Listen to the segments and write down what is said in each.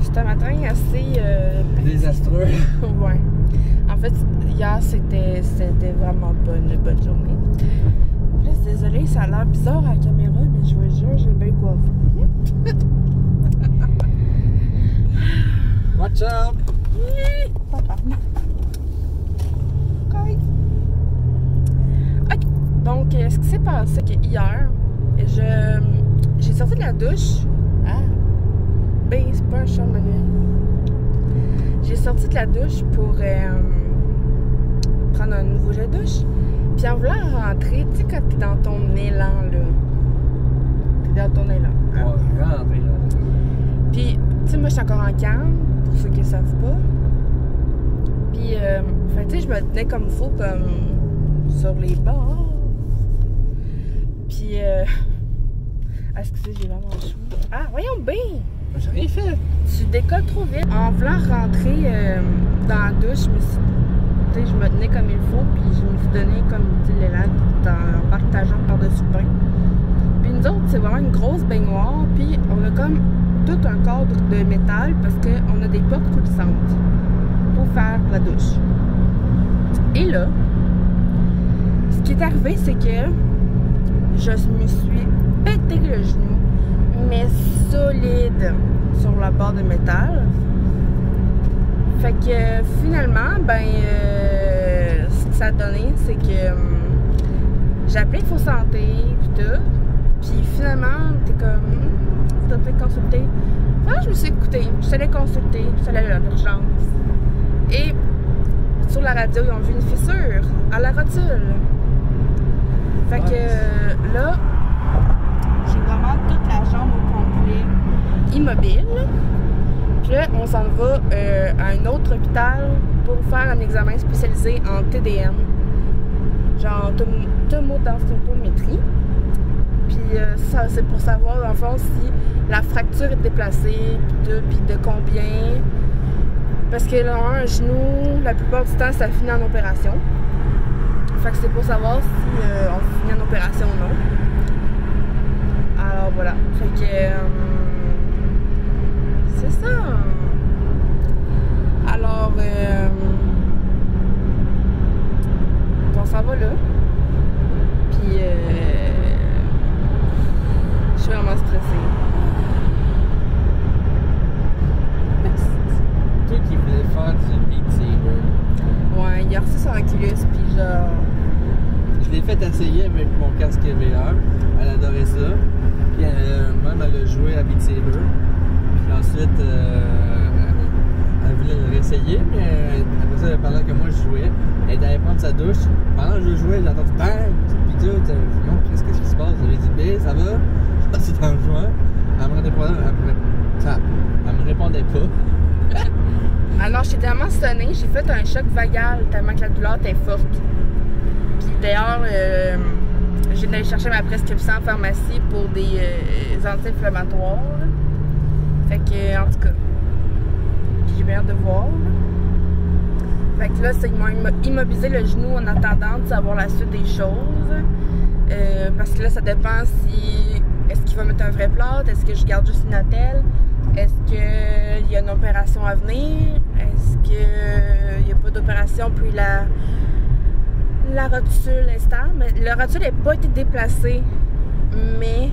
c'était un matin assez... désastreux. Ouais. En fait, hier, c'était vraiment une bonne journée. Là, désolée, ça a l'air bizarre à la caméra, mais je vous jure, j'ai bien quoi. Watch out! Papa. Ok. Donc, ce qui s'est passé, c'est que hier, j'ai sorti de la douche. Ah! Ben, c'est pas un chat manuel. J'ai sorti de la douche pour prendre un nouveau jet de douche. Puis en voulant rentrer, tu sais, quand t'es dans ton élan, là. T'es dans ton élan. Hein? Ouais, rentrer, là. Puis, tu sais, moi, je suis encore en canne, pour ceux qui ne savent pas. Puis, fait, tu sais, je me tenais comme il faut, comme sur les bords. Puis, excusez, j'ai vraiment chaud. Ah, voyons bien! J'ai rien fait. Tu décolles trop vite. En voulant rentrer dans la douche, je me tenais comme il faut, puis je me suis donné comme l'élan, t'embarques ta jambe par-dessus le bain. Puis nous autres, c'est vraiment une grosse baignoire, puis on a comme tout un cadre de métal parce qu'on a des portes coulissantes pour faire la douche. Et là, ce qui est arrivé, c'est que je me suis pété le genou, mais solide sur la barre de métal. Fait que finalement, ben, ce que ça a donné, c'est que j'ai appelé Info Santé pis tout. Puis finalement, t'es comme, tu dois peut-être consulter. Enfin, je me suis écoutée, je suis allée consulter, je suis allée à l'urgence. Et sur la radio, ils ont vu une fissure à la rotule. Fait que là, j'ai vraiment toute la jambe au complet immobile. Puis là, on s'en va à un autre hôpital pour faire un examen spécialisé en TDM, genre tomodensitométrie. Puis ça, c'est pour savoir, dans le fond, si la fracture est déplacée, puis de combien. Parce que là, un genou, la plupart du temps, ça finit en opération. Fait que c'est pour savoir si on finit en opération ou non. Alors voilà. Fait que c'est ça. Alors on s'en va là. Puis je suis vraiment stressée. Toi qui voulais faire du Beat Saber. Ouais, il a reçu son Oculus, puis genre... Je l'ai fait essayer avec mon casque VR. Elle adorait ça. Puis même elle a joué à Beat Saber. Puis ensuite, elle voulait le réessayer, mais après ça, pendant que moi je jouais, elle était allée prendre sa douche. Pendant que je jouais, j'ai entendu bang! Puis tout, qu'est-ce qui se passe? J'avais dit, B, ça va? Je pense que c'était en jouant. Elle me répondait pas. Alors, j'étais tellement sonnée, j'ai fait un choc vagal tellement que la douleur était forte. Puis d'ailleurs, j'ai allé chercher ma prescription en pharmacie pour des anti-inflammatoires. Fait que, en tout cas, j'ai bien hâte de voir. Fait que là, ils m'ont immobilisé le genou en attendant de savoir la suite des choses. Parce que là, ça dépend si... Est-ce qu'il va mettre un vrai plâtre? Est-ce que je garde juste une attelle? Est-ce qu'il y a une opération à venir? Est-ce qu'il n'y a pas d'opération? Puis la rotule est stable. Mais la rotule n'a pas été déplacée, mais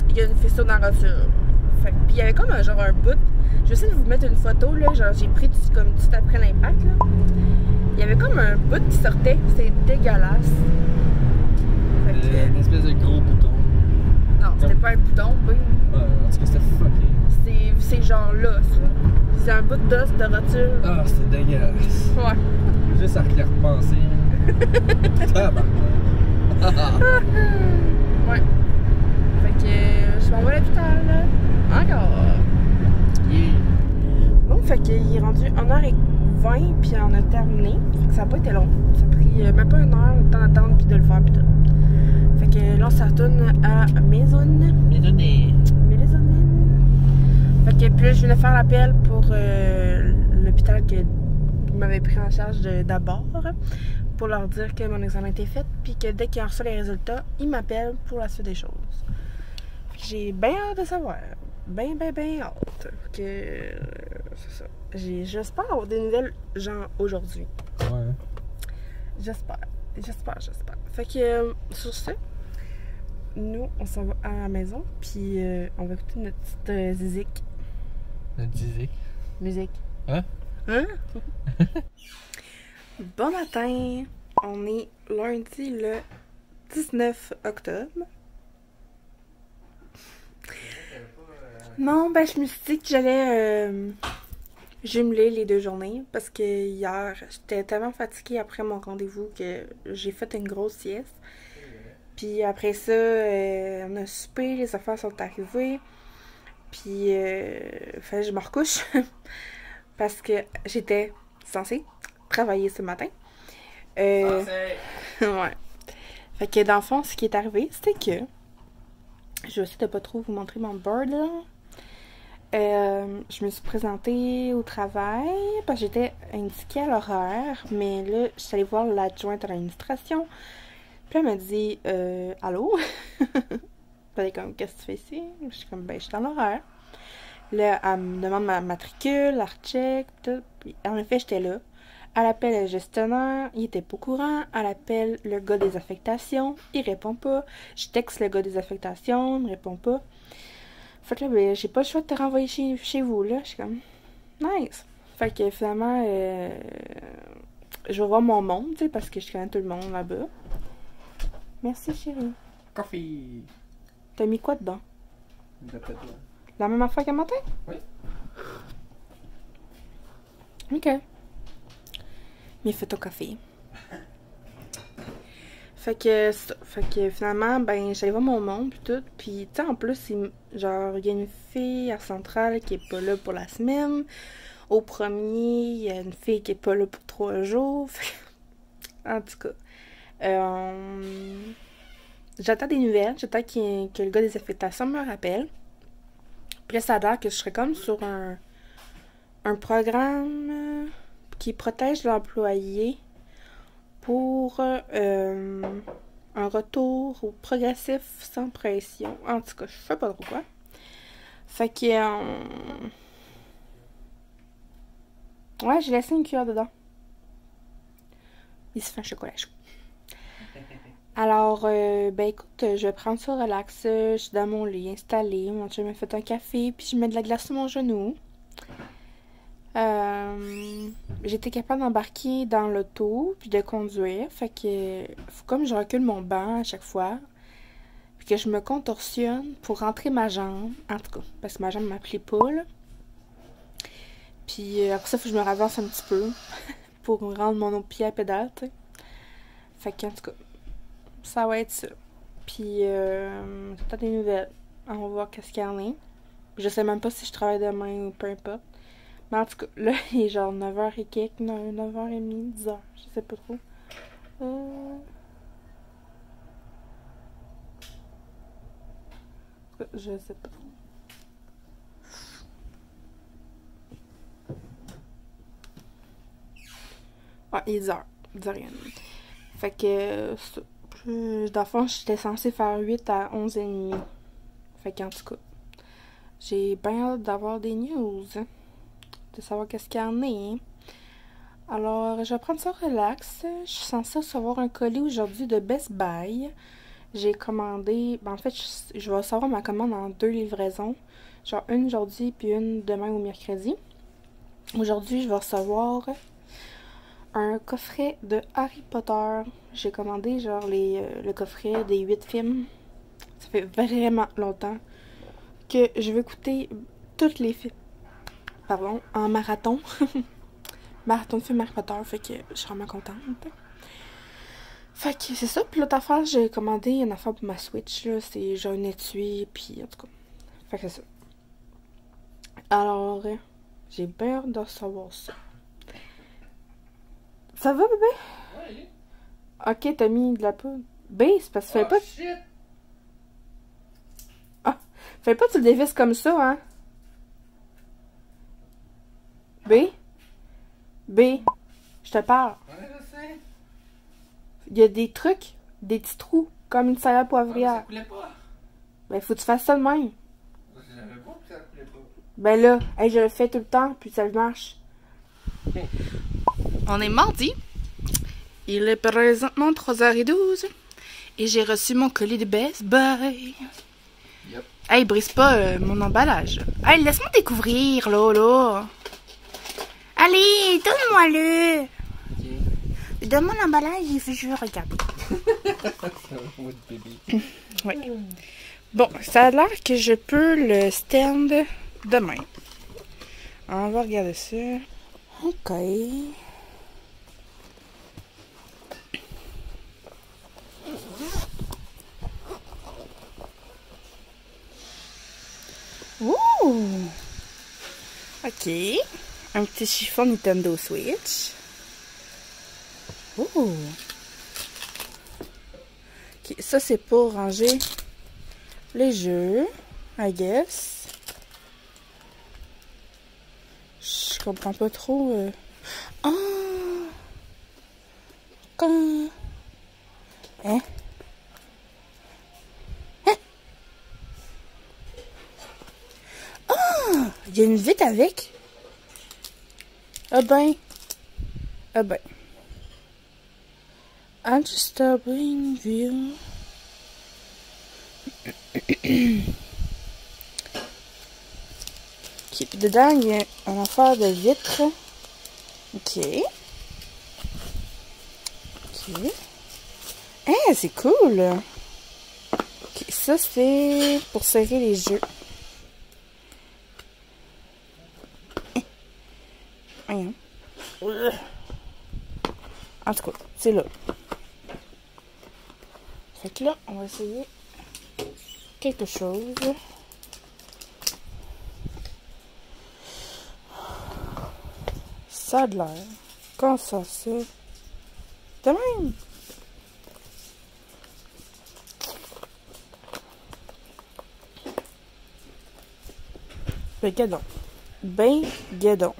il y a une fissure dans la rotule. Puis il y avait comme un bout. Je vais essayer de vous mettre une photo, là. Genre, j'ai pris comme tout après l'impact, là. Il y avait comme un bout qui sortait. C'est dégueulasse. Une espèce de gros bouton. Non, c'était pas un bouton, oui. En tout cas, c'était fucké. C'est genre là, ça. C'est un bout d'os de rotule. Ah, c'est dégueulasse. Ouais. Juste à y repenser. Ouais. Fait que je m'en vais à l'hôpital, là. Encore. Yeah. Bon, fait qu'il est rendu 1h20 puis on a terminé. Fait que ça n'a pas été long. Ça a pris même pas 1 heure le temps d'attendre puis de le faire puis tout. Fait que là, on se retourne à Maisonne. Fait que puis là, je viens de faire l'appel pour l'hôpital qui m'avait pris en charge d'abord pour leur dire que mon examen était fait puis que dès qu'ils ont reçu les résultats, ils m'appellent pour la suite des choses. J'ai bien hâte de savoir. Ben hâte. Que c'est ça. J'espère avoir des nouvelles genre aujourd'hui. Ouais. J'espère. Fait que sur ce, nous on s'en va à la maison puis on va écouter notre petite zizik. Notre zizik. Musique. Hein? Bon matin. On est lundi le 19 octobre. Non, ben je me suis dit que j'allais jumeler les 2 journées parce que hier, j'étais tellement fatiguée après mon rendez-vous que j'ai fait une grosse sieste. Puis après ça, on a soupé, les affaires sont arrivées. Puis, fallait que je me recouche parce que j'étais censée travailler ce matin. Ouais. Fait que dans le fond, ce qui est arrivé, c'était que je vais essayer de pas trop vous montrer mon board là. Je me suis présentée au travail parce que j'étais indiquée à l'horaire, mais là, je suis allée voir l'adjointe à l'administration. Puis elle m'a dit allô? Elle est comme, qu'est-ce que tu fais ici? Je suis comme, ben, je suis dans l'horaire. Là, elle me demande ma matricule, la recheck, tout. Puis, en effet, j'étais là. Elle appelle le gestionnaire, il était pas au courant. Elle appelle le gars des affectations, il répond pas. Je texte le gars des affectations, il me répond pas. Fait que là, ben, j'ai pas le choix de te renvoyer chez vous, là. Je suis comme, nice. Fait que finalement, je vais voir mon monde, tu sais, parce que je connais tout le monde là-bas. Merci, chérie. Coffee. T'as mis quoi dedans? De peut-être là. La même affaire qu'un matin? Oui. Ok. Mais fais ton café. Fait que finalement, ben, j'allais voir mon monde pis tout. Pis tu sais, en plus, genre, il y a une fille à Centrale qui est pas là pour la semaine. Au premier, il y a une fille qui est pas là pour 3 jours. En tout cas. J'attends des nouvelles. J'attends que le gars des affectations me rappelle. Puis là, ça a l'air que je serais comme sur un programme qui protège l'employé pour un retour au progressif sans pression. En tout cas, je sais pas trop quoi. Fait que... ouais, j'ai laissé une cuillère dedans. Il se fait un chocolat chaud. Alors, ben écoute, je vais prendre ça relax. Je suis dans mon lit, installée. Mon chum m'a fait un café, puis je mets de la glace sur mon genou. J'étais capable d'embarquer dans l'auto, puis de conduire. Fait que, faut comme je recule mon banc à chaque fois, puis que je me contorsionne pour rentrer ma jambe. En tout cas, parce que ma jambe m'appelait pas, là. Puis après ça, faut que je me ravasse un petit peu pour rendre mon autre pied à pédale, tu sais. Fait que, en tout cas, ça va être ça. Puis, j'attends des nouvelles. On va voir qu'est-ce qu'il y en a. Je sais même pas si je travaille demain ou peu importe. Mais en tout cas, là, il est genre 9h et quelques, 9h30, 10h. Je sais pas trop. Je sais pas trop. Ouais, il est 10h. 10h30. Fait que, dans le fond, j'étais censée faire 8 à 11h30. Fait qu'en tout cas, j'ai bien hâte d'avoir des news. De savoir qu'est-ce qu'il y en a. Hein. Alors, je vais prendre ça relax. Je suis censée recevoir un colis aujourd'hui de Best Buy. J'ai commandé... Ben, en fait, je vais recevoir ma commande en 2 livraisons. Genre une aujourd'hui puis une demain ou mercredi. Aujourd'hui, je vais recevoir un coffret de Harry Potter. J'ai commandé genre le coffret des 8 films. Ça fait vraiment longtemps que je veux écouter tous les films. Pardon, en marathon. Marathon de films Harry Potter, fait que je suis vraiment contente. Fait que c'est ça. Puis l'autre affaire, j'ai commandé une affaire pour ma Switch, là. C'est genre un étui, puis en tout cas. Fait que c'est ça. Alors, j'ai bien hâte de recevoir ça. Ça va, bébé? Oui. Ok, t'as mis de la poudre. B, c'est parce que fais pas... Shit. Ah, fais pas que tu le dévisses comme ça, hein? B? B, je te parle. Ouais, je sais. Il y a des trucs, des petits trous, comme une salade Ah, poivrière. ça coulait pas. Ben, faut que tu fasses ça de même. Je savais pas que ça coulait pas. Ben là, hey, je le fais tout le temps, puis ça marche. On est mardi. Il est présentement 3h12. Et j'ai reçu mon colis de Best Buy. Yep. Hey, brise pas mon emballage. Hey, laisse-moi découvrir, là. Allez, donne-moi-le. Okay. Donne-moi l'emballage et je veux regarder. Oui. Bon, ça a l'air que je peux le stand demain. On va regarder ça. OK. Ouh! OK. Un petit chiffon Nintendo Switch. Ouh! OK, ça c'est pour ranger les jeux, I guess. Je comprends pas trop. Oh! Quand... Hein? Il y a une vitre avec. Ah ben. Ah ben. Undisturbing view. Okay. Dedans, il y a un affaire de vitre. OK. OK. Hein, c'est cool. OK, ça, c'est pour serrer les jeux. Hein. En tout cas, c'est là. Fait que là, on va essayer quelque chose. Ça a de l'air. Quand ça, c'est... De même. Ben, gadon. Ben, gadon.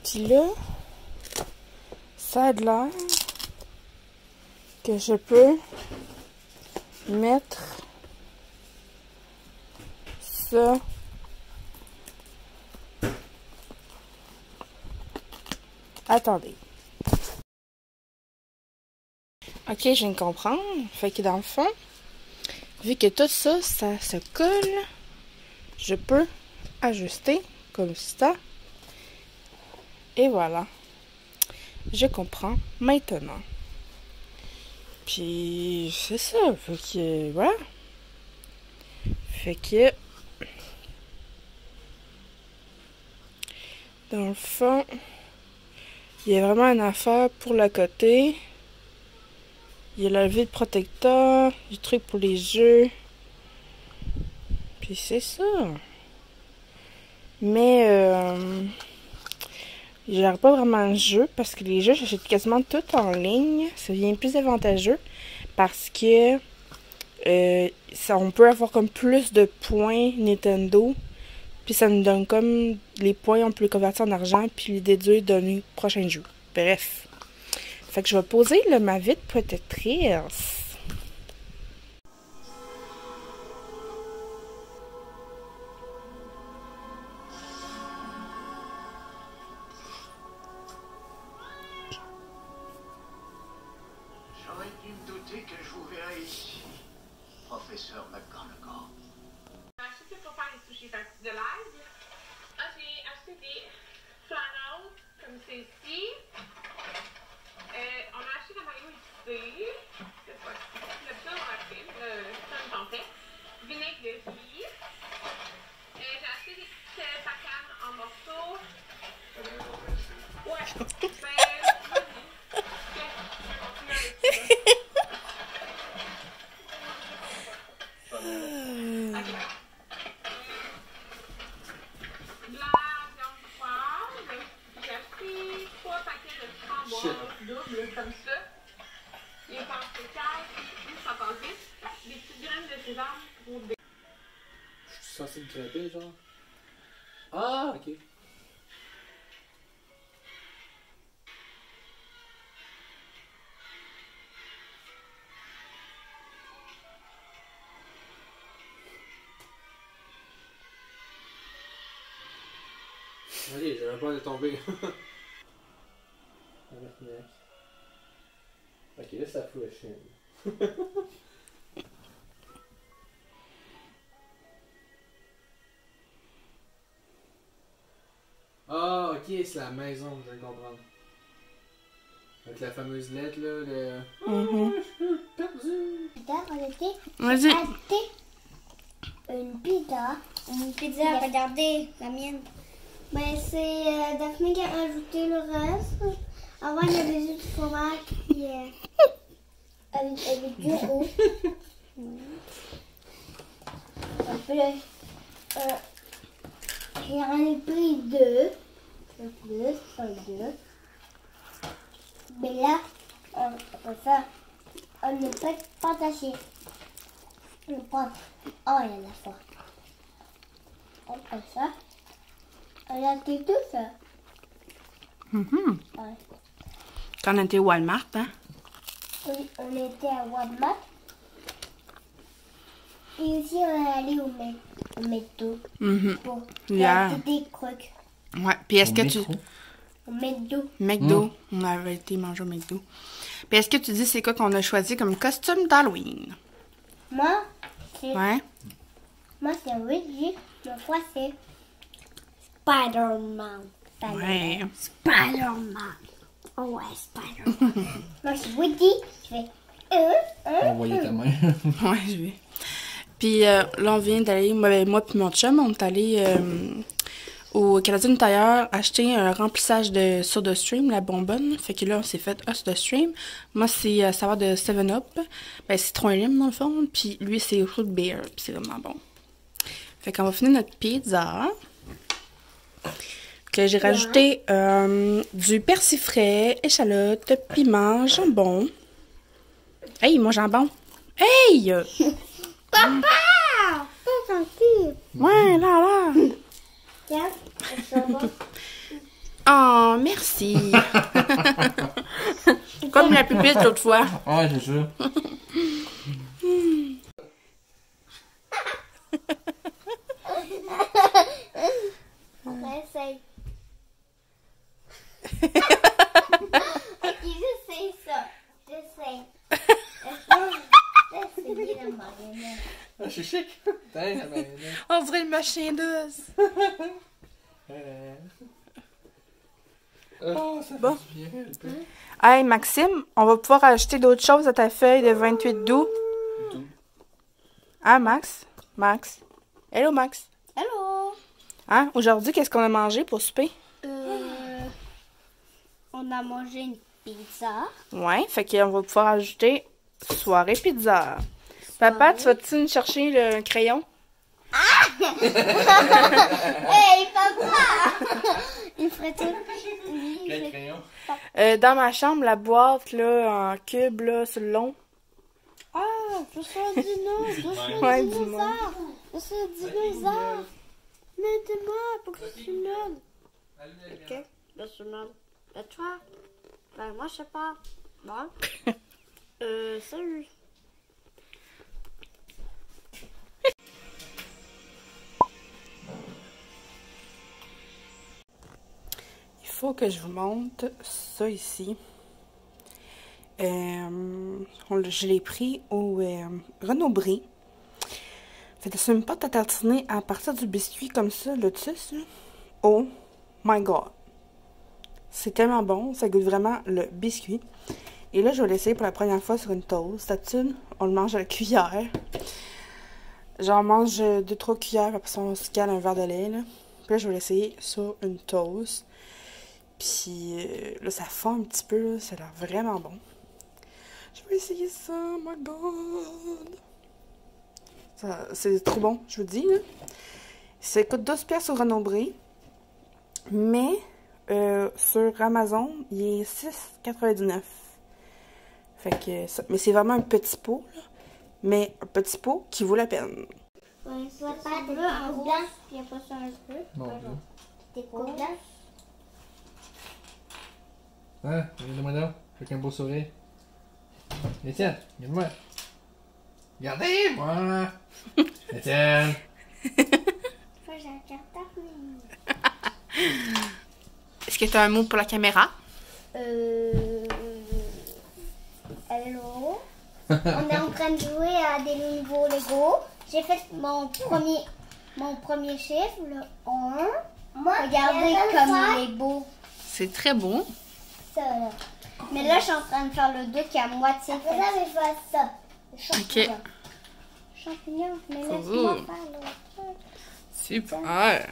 Puis là, ça a de l'air que je peux mettre ça attendez. Ok, je viens de comprendre. Fait que dans le fond, vu que tout ça, ça se colle, je peux ajuster comme ça. Et voilà. Je comprends maintenant. Puis, c'est ça. Fait que, voilà. Fait que, dans le fond, il y a vraiment une affaire pour la côté. Il y a la vide protecteur, du truc pour les jeux. Puis c'est ça. Mais, j'aurais pas vraiment de jeu parce que les jeux, j'achète quasiment tout en ligne. Ça devient plus avantageux parce que ça, on peut avoir comme plus de points Nintendo. Puis ça nous donne comme les points, on peut les convertir en argent puis les déduire d'un prochain jeu. Bref. Fait que je vais poser là, ma vitre protectrice. J'aurais dû me douter que je vous verrais ici, professeur McGonagall. Acheté pour faire les sushis de l'ail. J'ai acheté des flannels comme ceci. On a acheté la maillot ici. Cette fois-ci. Le plus on a fait, le tempête. Vinaigre de riz. J'ai acheté des petites pacanes en morceaux. Ouais. Double comme ça. Il est en spécial, ça passe vite. Des petites graines de sésame pour des. Je suis censé me crêper, genre. Ah, ok. Allez, j'avais peur de tomber. Ok, là, ça fout la chienne. Ah, ok, c'est la maison, je viens de comprendre. Avec la fameuse lettre, là, le... Mhm. Je suis perdu. On était Vas-y. acheté une pizza. Une pizza, regardez la mienne. Mais c'est Daphné qui a rajouté le reste. Avant, il y avait juste du fromage puis avec du rouge. Après, j'en ai pris deux. Deux. Mais là, on va faire. On ne peut pas tâcher. On prend un à la fois. On fait ça. On a fait tout ça. Mhm. Ouais. Quand on était au Walmart, hein? Oui, on était à Walmart. Et aussi, on est allé au McDo Mhm. pour Hier. acheter des crocs. Ouais. Puis est-ce que tu... Au McDo. McDo. On avait été manger au McDo. Puis est-ce que tu dis c'est quoi qu'on a choisi comme costume d'Halloween? Moi, c'est Ouais. Luigi. Mon frère, c'est Spider-Man. Ouais. Spider-Man. Oh ouais, Spider-Man. Moi, c'est Woody. Je fais Envoyer ta main. Ouais, je vais. Puis là, on vient d'aller, moi puis mon chum, on est allé au Canadian Tire acheter un remplissage de SodaStream, la bonbonne. Fait que là, on s'est fait un SodaStream. Moi, c'est saveur de 7-Up. Ben, citron et lime, dans le fond. Puis lui, c'est root beer. Puis c'est vraiment bon. Fait qu'on va finir notre pizza. Que j'ai rajouté du persil frais, échalote, piment, jambon. Hey, mon jambon! Hey! Papa! C'est gentil. Ouais, là! Tiens, ça va. Oh, merci! Comme la pupille l'autre fois. Ouais, c'est sûr. On essaye. Ok, j'essaye ça. J'essaye. Essayer la marionnette. Ah, je suis chic. Tiens, la main. On dirait le machin douce. Oh, ça Bon. fait du bien, le peu. Hey, Maxime, on va pouvoir ajouter d'autres choses à ta feuille de 28 d'août. D'où? Hein, Max? Max. Hello, Max. Hello! Hein? Aujourd'hui, qu'est-ce qu'on a mangé pour souper? On a mangé une pizza. Ouais, fait qu'on va pouvoir ajouter soirée pizza. Papa, tu vas-tu nous chercher le crayon? Hey, papa! Il ferait tout. Quel crayon? Dans ma chambre, la boîte, là, en cube, là, sur le long. Ah, je suis un dino, je suis un Ouais, dis-moi. dinosaure. Je suis un dinosaure. Mettez-moi pour que je suis nul. Ok, je suis nul. Et toi? Ben, moi, je sais pas. Bon. Salut. Il faut que je vous montre ça ici. Je l'ai pris au Renaud-Bré. Fait que c'est une pâte à tartiner à partir du biscuit comme ça, Lotus. Là. Oh my god! C'est tellement bon, ça goûte vraiment le biscuit. Et là, je vais l'essayer pour la première fois sur une toast. D'habitude, on le mange à la cuillère. J'en mange 2-3 cuillères, après ça, on se cale un verre de lait. Là. Puis là, je vais l'essayer sur une toast. Puis là, ça fond un petit peu, là. Ça a l'air vraiment bon. Je vais essayer ça, oh my god! C'est trop bon, je vous dis, là. Ça coûte 12 pièces au Renaud-Bré. Mais sur Amazon, il est 6,99. Fait que ça, mais c'est vraiment un petit pot, là. Mais un petit pot qui vaut la peine. Ouais, soit pas des coups blancs, puis après ça un peu. Mon Dieu. Des coups blancs. Hein? Regardez-moi là. Avec un beau sourire. Étienne, regarde-moi. Regardez-moi! Étienne! Faut que j'accorde ta fille. Est-ce que tu as un mot pour la caméra? Hello. On est en train de jouer à des nouveaux Lego. J'ai fait mon premier chiffre, le 1. Regardez comme il est beau. C'est très beau. Ça, là. Mais là, je suis en train de faire le 2 qui est à moitié fait. Vous avez fait ça. Champignon. Ok. Champignon. Mais Oh. laisse-moi faire l'autre. Super.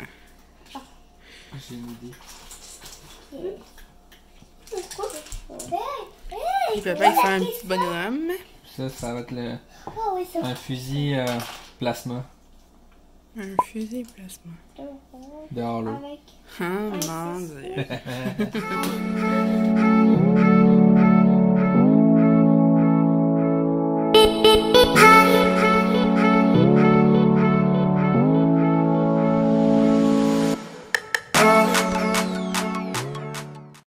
J'ai une idée. Et papa, il fait un petit bonhomme. Ça va être Oh, oui, ça. un fusil plasma Un fusil plasma. de Halo. Avec. Oh mon Dieu.